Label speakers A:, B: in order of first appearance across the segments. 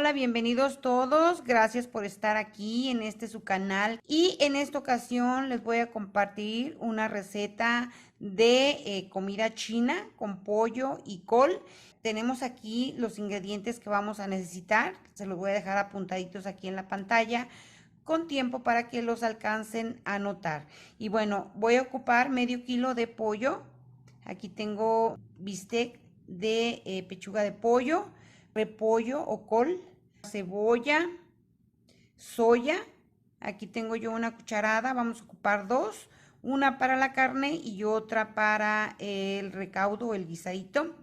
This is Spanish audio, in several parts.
A: Hola, bienvenidos todos. Gracias por estar aquí en su canal. Y en esta ocasión les voy a compartir una receta de comida china con pollo y col. Tenemos aquí los ingredientes que vamos a necesitar. Se los voy a dejar apuntaditos aquí en la pantalla con tiempo para que los alcancen a notar. Y bueno, voy a ocupar medio kilo de pollo. Aquí tengo bistec de pechuga de pollo, repollo o col, cebolla, soya. Aquí tengo yo una cucharada, vamos a ocupar dos, una para la carne y otra para el recaudo o el guisadito.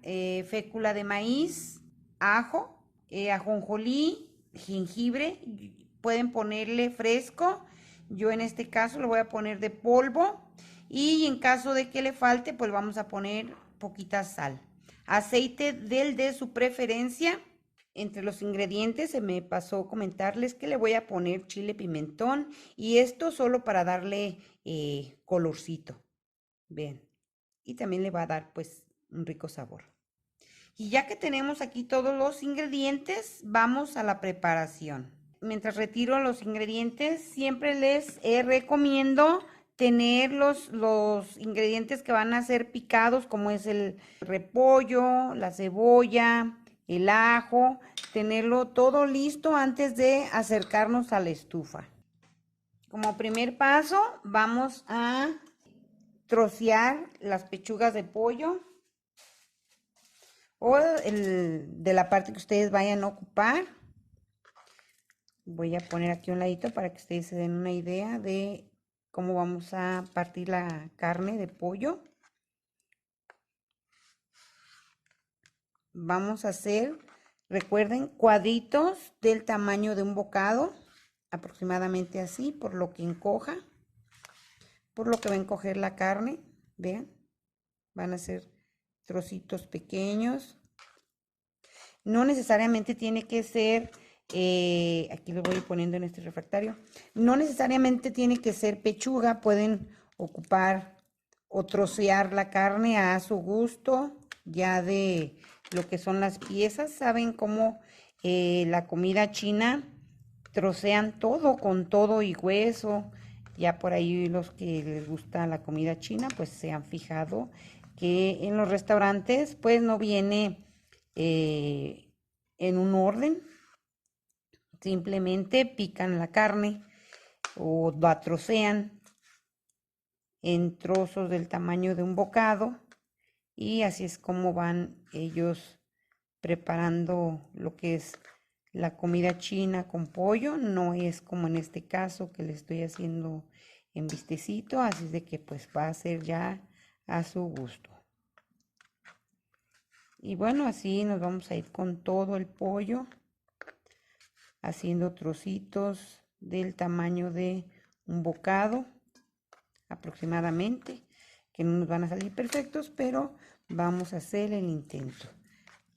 A: Fécula de maíz, ajo, ajonjolí, jengibre, pueden ponerle fresco. Yo en este caso lo voy a poner de polvo y en caso de que le falte, pues vamos a poner poquita sal. Aceite del de su preferencia. Entre los ingredientes se me pasó comentarles que le voy a poner chile pimentón y esto solo para darle colorcito. Bien. Y también le va a dar pues un rico sabor. Y ya que tenemos aquí todos los ingredientes, vamos a la preparación. Mientras retiro los ingredientes, siempre les recomiendo tener los ingredientes que van a ser picados, como es el repollo, la cebolla, el ajo, tenerlo todo listo antes de acercarnos a la estufa. Como primer paso, vamos a trocear las pechugas de pollo o de la parte que ustedes vayan a ocupar. Voy a poner aquí un ladito para que ustedes se den una idea de cómo vamos a partir la carne de pollo. Vamos a hacer, recuerden, cuadritos del tamaño de un bocado, aproximadamente así, por lo que encoja, por lo que va a encoger la carne. Vean, van a ser trocitos pequeños. No necesariamente tiene que ser, aquí lo voy poniendo en este refractario, no necesariamente tiene que ser pechuga, pueden ocupar o trocear la carne a su gusto, ya de lo que son las piezas. Saben cómo la comida china trocean todo con todo y hueso. Ya por ahí los que les gusta la comida china pues se han fijado que en los restaurantes pues no viene en un orden, simplemente pican la carne o la trocean en trozos del tamaño de un bocado y así es como van ellos preparando lo que es la comida china con pollo. No es como en este caso que le estoy haciendo en bistecito, así es de que pues va a ser ya a su gusto. Y bueno, así nos vamos a ir con todo el pollo, haciendo trocitos del tamaño de un bocado aproximadamente, que no nos van a salir perfectos, pero vamos a hacer el intento.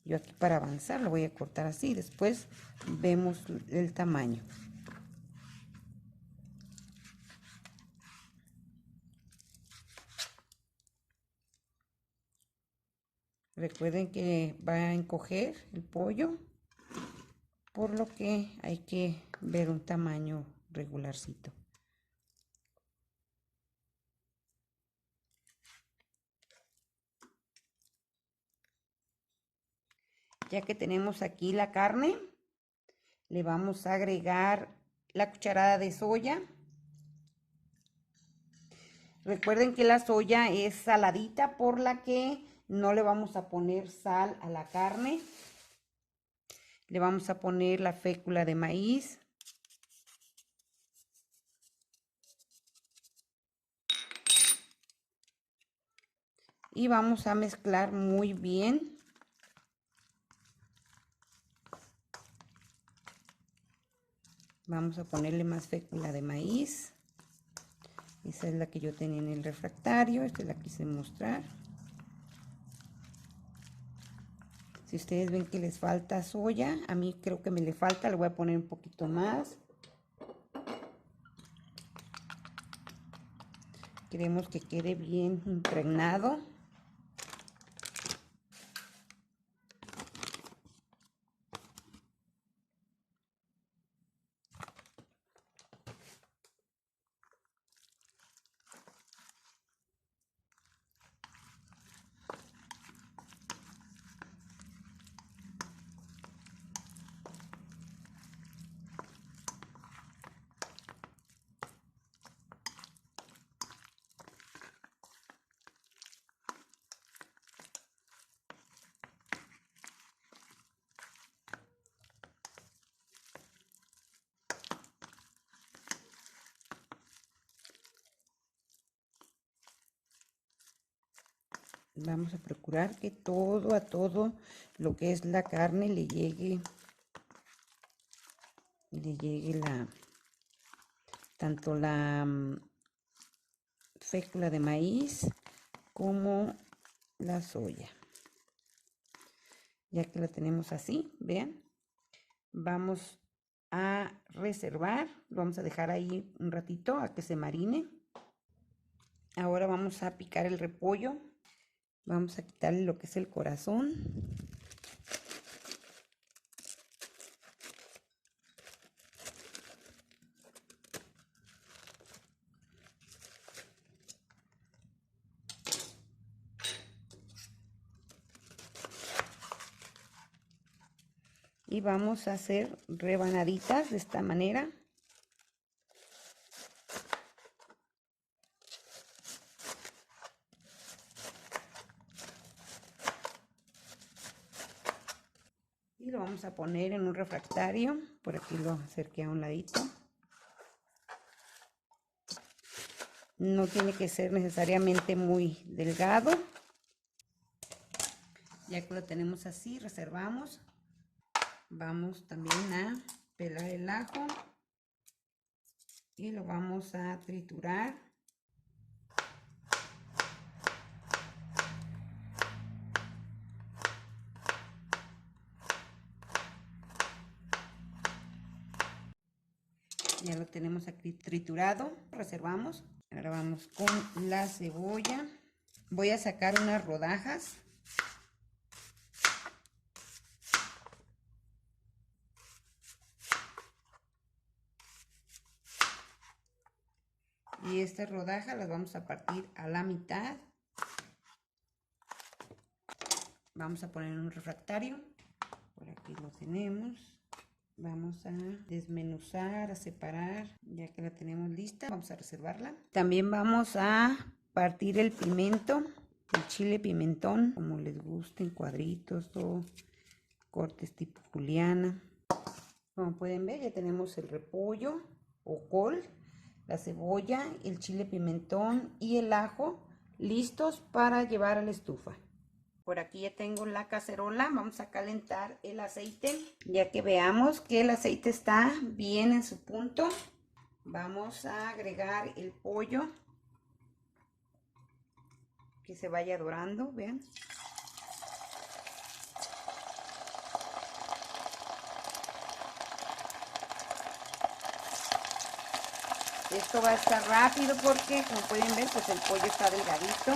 A: Yo aquí para avanzar lo voy a cortar así, después vemos el tamaño. Recuerden que va a encoger el pollo, por lo que hay que ver un tamaño regularcito. Ya que tenemos aquí la carne, le vamos a agregar la cucharada de soya. Recuerden que la soya es saladita, por la que no le vamos a poner sal a la carne. Le vamos a poner la fécula de maíz. Y vamos a mezclar muy bien. Vamos a ponerle más fécula de maíz. Esa es la que yo tenía en el refractario. Esta la quise mostrar. Si ustedes ven que les falta soya, a mí creo que me le falta, le voy a poner un poquito más. Queremos que quede bien impregnado. Vamos a procurar que todo, a todo lo que es la carne le llegue tanto la fécula de maíz como la soya. Ya que la tenemos así, vean, vamos a reservar, lo vamos a dejar ahí un ratito a que se marine. Ahora vamos a picar el repollo, vamos a quitarle lo que es el corazón. Y vamos a hacer rebanaditas de esta manera. Y lo vamos a poner en un refractario. Por aquí lo acerqué a un ladito. No tiene que ser necesariamente muy delgado. Ya que lo tenemos así, reservamos. Vamos también a pelar el ajo y lo vamos a triturar. Ya lo tenemos aquí triturado, reservamos. Ahora vamos con la cebolla. Voy a sacar unas rodajas. Y estas rodajas las vamos a partir a la mitad. Vamos a poner en un refractario. Por aquí lo tenemos. Vamos a desmenuzar, a separar, ya que la tenemos lista. Vamos a reservarla. También vamos a partir el pimiento, el chile pimentón, como les guste, en cuadritos o cortes tipo juliana. Como pueden ver, ya tenemos el repollo o col, la cebolla, el chile pimentón y el ajo listos para llevar a la estufa. Por aquí ya tengo la cacerola, vamos a calentar el aceite. Ya que veamos que el aceite está bien en su punto, vamos a agregar el pollo, que se vaya dorando, vean. Esto va a estar rápido porque, como pueden ver, pues el pollo está delgadito.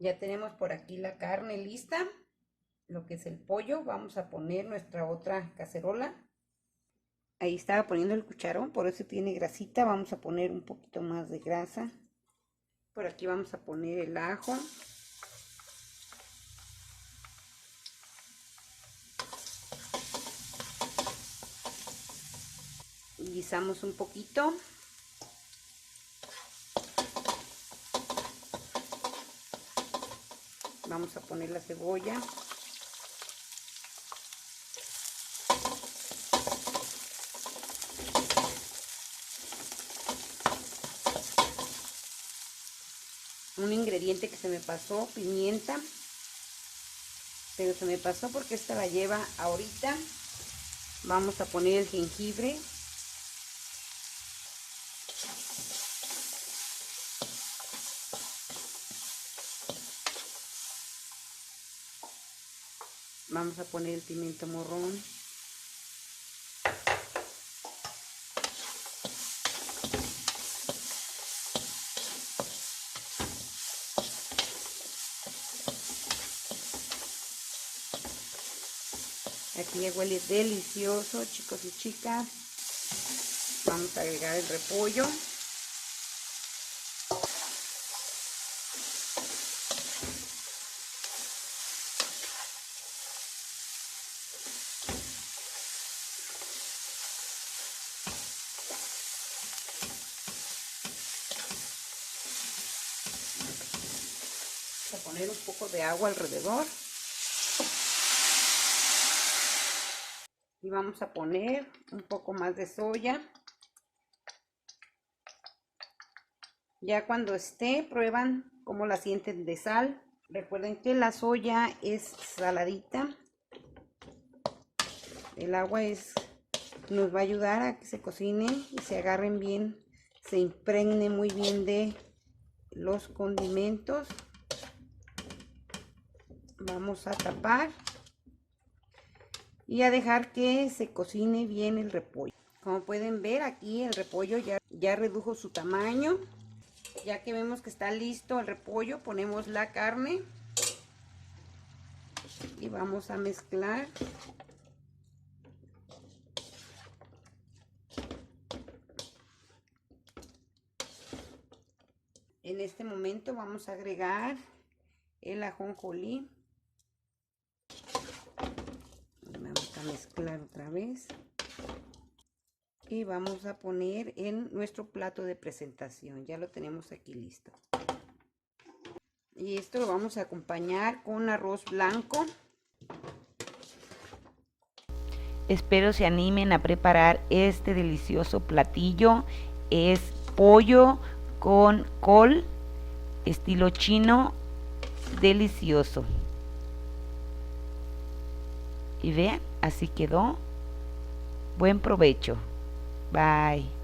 A: Ya tenemos por aquí la carne lista, lo que es el pollo. Vamos a poner nuestra otra cacerola. Ahí estaba poniendo el cucharón, por eso tiene grasita. Vamos a poner un poquito más de grasa. Por aquí vamos a poner el ajo. Guisamos un poquito. Vamos a poner la cebolla. Un ingrediente que se me pasó, pimienta. Pero se me pasó porque esta la lleva ahorita. Vamos a poner el jengibre. Vamos a poner el pimiento morrón. Aquí ya huele delicioso, chicos y chicas. Vamos a agregar el repollo. Vamos a poner un poco de agua alrededor. Y vamos a poner un poco más de soya. Ya cuando esté, prueban cómo la sienten de sal. Recuerden que la soya es saladita. El agua nos va a ayudar a que se cocine y se agarren bien, se impregne muy bien de los condimentos. Vamos a tapar y a dejar que se cocine bien el repollo. Como pueden ver, aquí el repollo ya redujo su tamaño. Ya que vemos que está listo el repollo, ponemos la carne y vamos a mezclar. En este momento vamos a agregar el ajonjolí. Vamos a mezclar otra vez. Y vamos a poner en nuestro plato de presentación. Ya lo tenemos aquí listo. Y esto lo vamos a acompañar con arroz blanco.
B: Espero se animen a preparar este delicioso platillo. Es pollo con col, estilo chino, delicioso. Y vean, así quedó. Buen provecho. Bye.